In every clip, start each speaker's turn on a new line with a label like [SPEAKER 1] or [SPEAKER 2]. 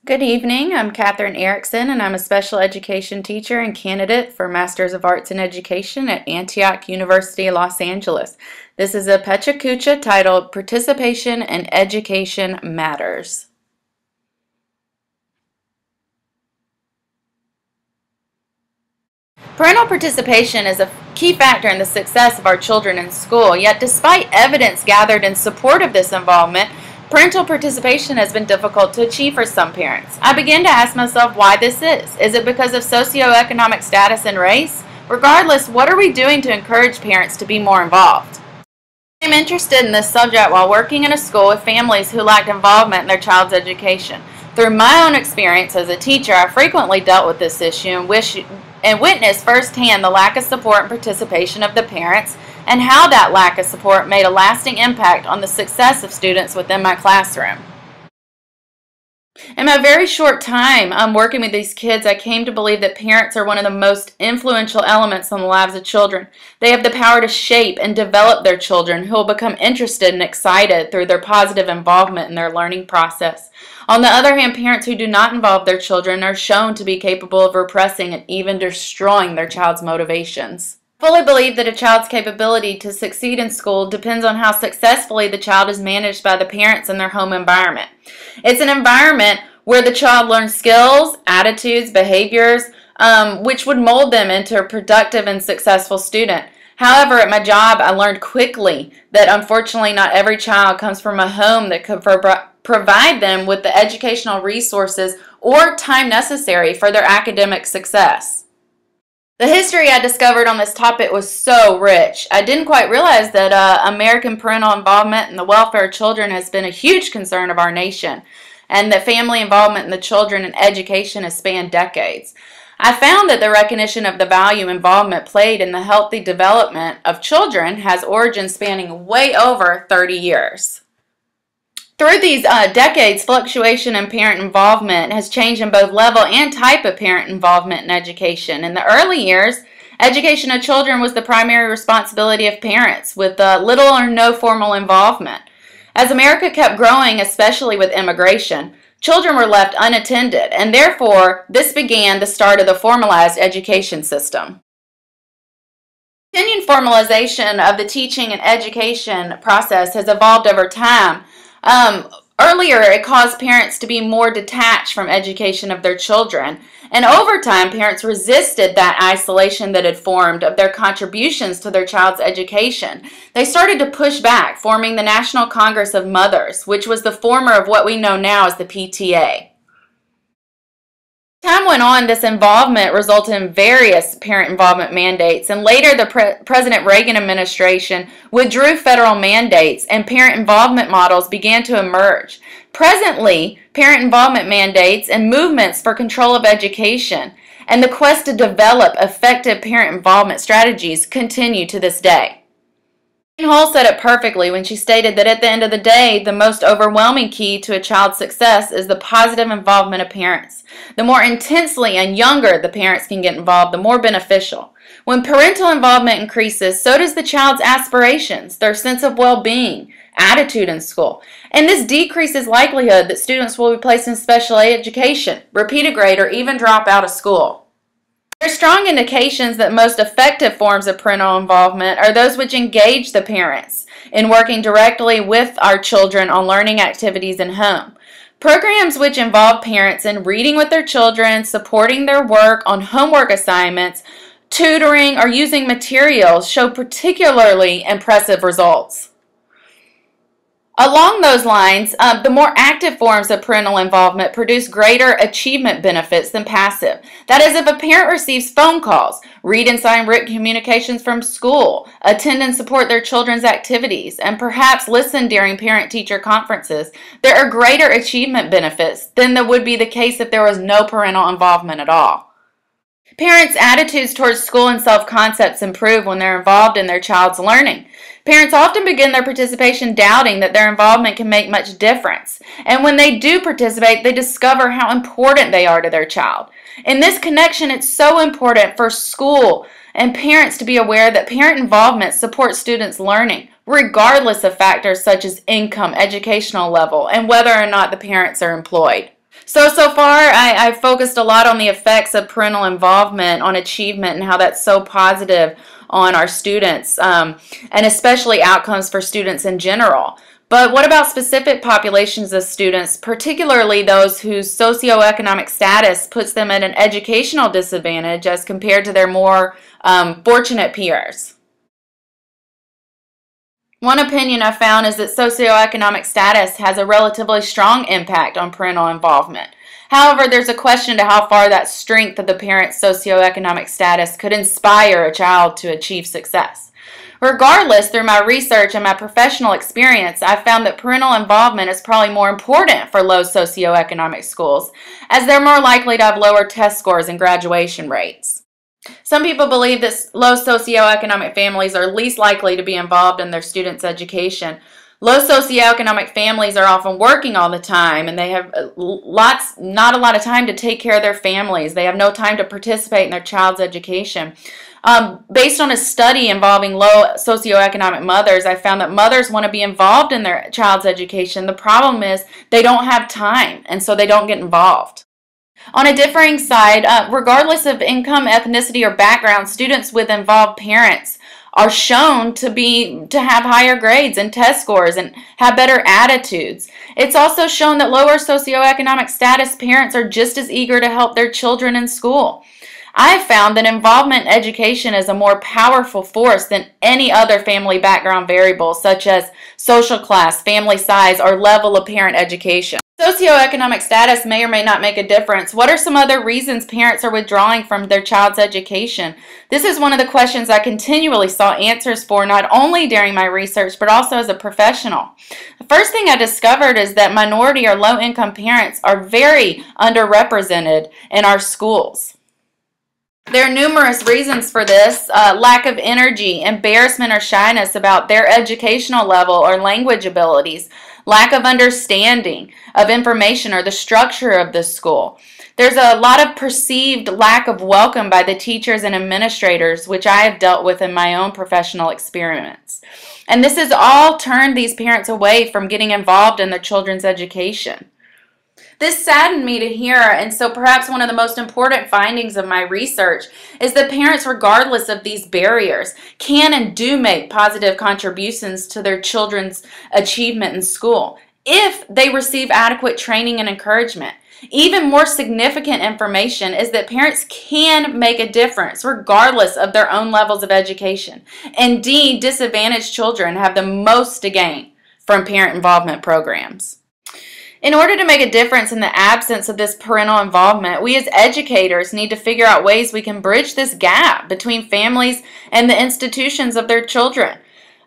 [SPEAKER 1] Good evening. I'm Katherine Erickson, and I'm a special education teacher and candidate for Masters of Arts in Education at Antioch University, Los Angeles. This is a Pecha Kucha titled Participation in Education Matters. Parental participation is a key factor in the success of our children in school, yet despite evidence gathered in support of this involvement, parental participation has been difficult to achieve for some parents. I began to ask myself why this is. Is it because of socioeconomic status and race? Regardless, what are we doing to encourage parents to be more involved? I'm interested in this subject while working in a school with families who lacked involvement in their child's education. Through my own experience as a teacher, I frequently dealt with this issue and witnessed firsthand the lack of support and participation of the parents and how that lack of support made a lasting impact on the success of students within my classroom. In my very short time working with these kids, I came to believe that parents are one of the most influential elements in the lives of children. They have the power to shape and develop their children, who will become interested and excited through their positive involvement in their learning process. On the other hand, parents who do not involve their children are shown to be capable of repressing and even destroying their child's motivations. I fully believe that a child's capability to succeed in school depends on how successfully the child is managed by the parents in their home environment. It's an environment where the child learns skills, attitudes, behaviors, which would mold them into a productive and successful student. However, at my job, I learned quickly that unfortunately not every child comes from a home that could provide them with the educational resources or time necessary for their academic success. The history I discovered on this topic was so rich. I didn't quite realize that American parental involvement in the welfare of children has been a huge concern of our nation, and that family involvement in the children and education has spanned decades. I found that the recognition of the value involvement played in the healthy development of children has origins spanning way over 30 years. Through these decades, fluctuation in parent involvement has changed in both level and type of parent involvement in education. In the early years, education of children was the primary responsibility of parents, with little or no formal involvement. As America kept growing, especially with immigration, children were left unattended, and therefore, this began the start of the formalized education system. Continued formalization of the teaching and education process has evolved over time. Earlier, it caused parents to be more detached from education of their children, and over time, parents resisted that isolation that had formed of their contributions to their child's education. They started to push back, forming the National Congress of Mothers, which was the former of what we know now as the PTA. Time went on, this involvement resulted in various parent involvement mandates, and later the President Reagan administration withdrew federal mandates and parent involvement models began to emerge. Presently, parent involvement mandates and movements for control of education and the quest to develop effective parent involvement strategies continue to this day. Jane Hull said it perfectly when she stated that at the end of the day, the most overwhelming key to a child's success is the positive involvement of parents. The more intensely and younger the parents can get involved, the more beneficial. When parental involvement increases, so does the child's aspirations, their sense of well-being, attitude in school. And this decreases likelihood that students will be placed in special education, repeat a grade, or even drop out of school. There are strong indications that most effective forms of parental involvement are those which engage the parents in working directly with our children on learning activities in home. Programs which involve parents in reading with their children, supporting their work on homework assignments, tutoring, or using materials show particularly impressive results. Along those lines, the more active forms of parental involvement produce greater achievement benefits than passive. That is, if a parent receives phone calls, read and sign written communications from school, attend and support their children's activities, and perhaps listen during parent-teacher conferences, there are greater achievement benefits than would be the case if there was no parental involvement at all. Parents' attitudes towards school and self-concepts improve when they're involved in their child's learning. Parents often begin their participation doubting that their involvement can make much difference. And when they do participate, they discover how important they are to their child. In this connection, it's so important for school and parents to be aware that parent involvement supports students' learning, regardless of factors such as income, educational level, and whether or not the parents are employed. So far, I've focused a lot on the effects of parental involvement on achievement and how that's so positive on our students, and especially outcomes for students in general. But what about specific populations of students, particularly those whose socioeconomic status puts them at an educational disadvantage as compared to their more fortunate peers? One opinion I've found is that socioeconomic status has a relatively strong impact on parental involvement. However, there's a question to how far that strength of the parent's socioeconomic status could inspire a child to achieve success. Regardless, through my research and my professional experience, I've found that parental involvement is probably more important for low socioeconomic schools, as they're more likely to have lower test scores and graduation rates. Some people believe that low socioeconomic families are least likely to be involved in their students' education. Low socioeconomic families are often working all the time, and they have not a lot of time to take care of their families. They have no time to participate in their child's education. Based on a study involving low socioeconomic mothers, I found that mothers want to be involved in their child's education. The problem is they don't have time, and so they don't get involved. On a differing side, regardless of income, ethnicity, or background, students with involved parents are shown to have higher grades and test scores and have better attitudes. It's also shown that lower socioeconomic status parents are just as eager to help their children in school. I have found that involvement in education is a more powerful force than any other family background variable, such as social class, family size, or level of parent education. Socioeconomic status may or may not make a difference. What are some other reasons parents are withdrawing from their child's education? This is one of the questions I continually sought answers for, not only during my research, but also as a professional. The first thing I discovered is that minority or low-income parents are very underrepresented in our schools. There are numerous reasons for this: lack of energy, embarrassment or shyness about their educational level or language abilities, lack of understanding of information or the structure of the school. There's a lot of perceived lack of welcome by the teachers and administrators, which I have dealt with in my own professional experiments. And this has all turned these parents away from getting involved in their children's education. This saddened me to hear, and so perhaps one of the most important findings of my research is that parents, regardless of these barriers, can and do make positive contributions to their children's achievement in school if they receive adequate training and encouragement. Even more significant information is that parents can make a difference regardless of their own levels of education. Indeed, disadvantaged children have the most to gain from parent involvement programs. In order to make a difference in the absence of this parental involvement, we as educators need to figure out ways we can bridge this gap between families and the institutions of their children.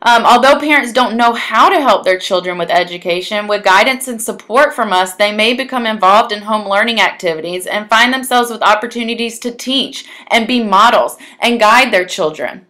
[SPEAKER 1] Although parents don't know how to help their children with education, with guidance and support from us, they may become involved in home learning activities and find themselves with opportunities to teach and be models and guide their children.